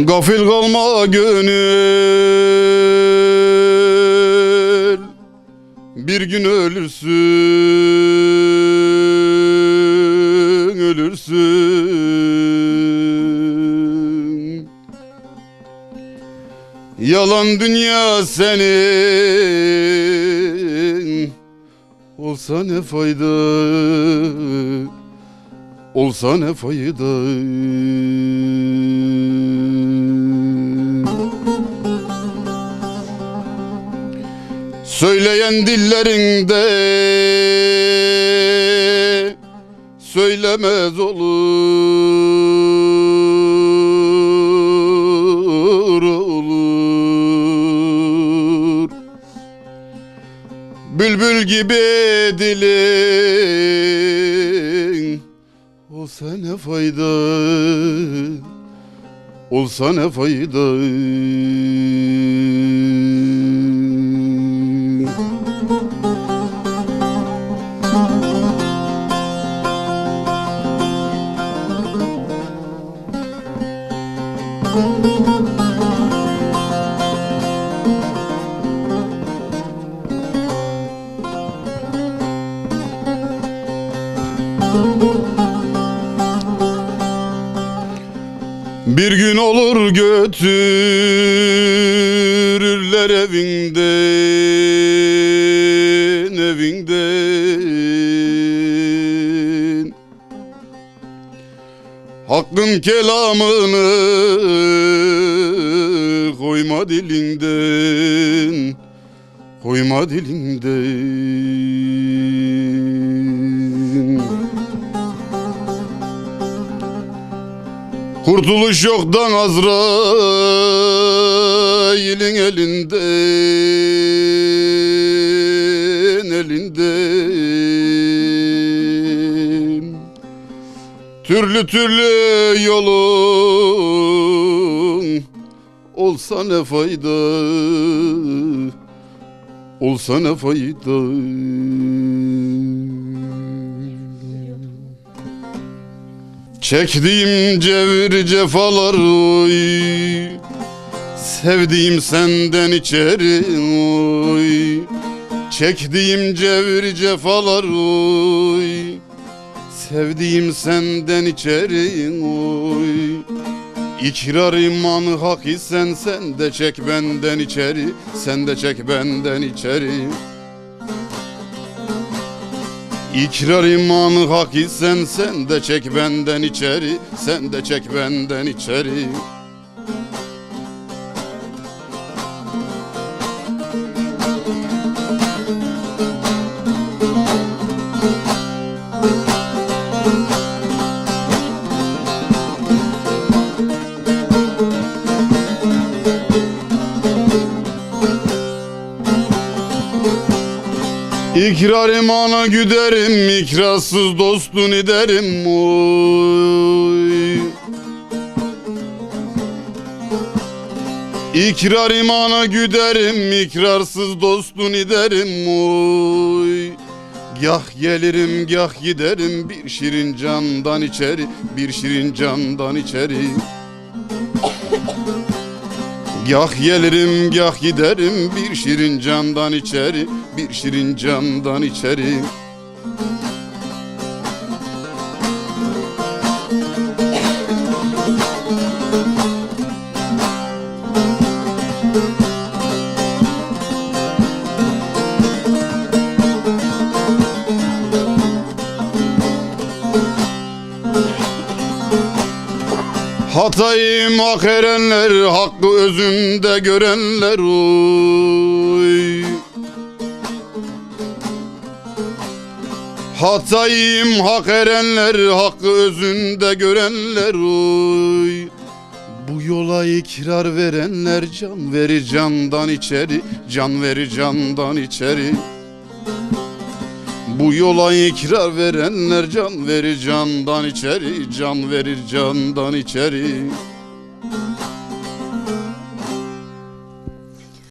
Gafil kalma gönül, bir gün ölürsün, ölürsün. Yalan dünya senin, olsa ne fayda, olsa ne fayda. Söyleyen dillerinde söylemez olur, olur. Bülbül gibi dilin, olsa ne fayda, olsa ne fayda. Bir gün olur götürürler evinden, evinden. Hakkın kelamını koyma dilinden, koyma dilinden. Kurtuluş yoktan Azrail'in elinden, elinden. Türlü türlü yolun, olsa ne fayda, olsa ne fayda. Çektiğim cevir cefalar oy, sevdiğim senden içeri oy. Çektiğim cevir cefalar oy, sevdiğim senden içeri oy. İkrar imanı hak isen sen de çek benden içeri, sen de çek benden içeri. İkrar imanı hak isen sen de çek benden içeri, sen de çek benden içeri. İkrar imana güderim, ikrarsız dostun ederim oy. İkrar imana güderim, ikrarsız dostun ederim oy. Gah gelirim gah giderim, bir şirin candan içeri, bir şirin candan içeri. Gah gelirim gah giderim, bir şirin candan içeri, bir şirin candan içeri. Hatayım hak erenler, hakkı özünde görenler oy. Hatayım hak erenler, hakkı özünde görenler oy. Bu yola ikrar verenler can verir candan içeri, can verir candan içeri. Bu yola ikrar verenler can verir candan içeri, can verir candan içeri.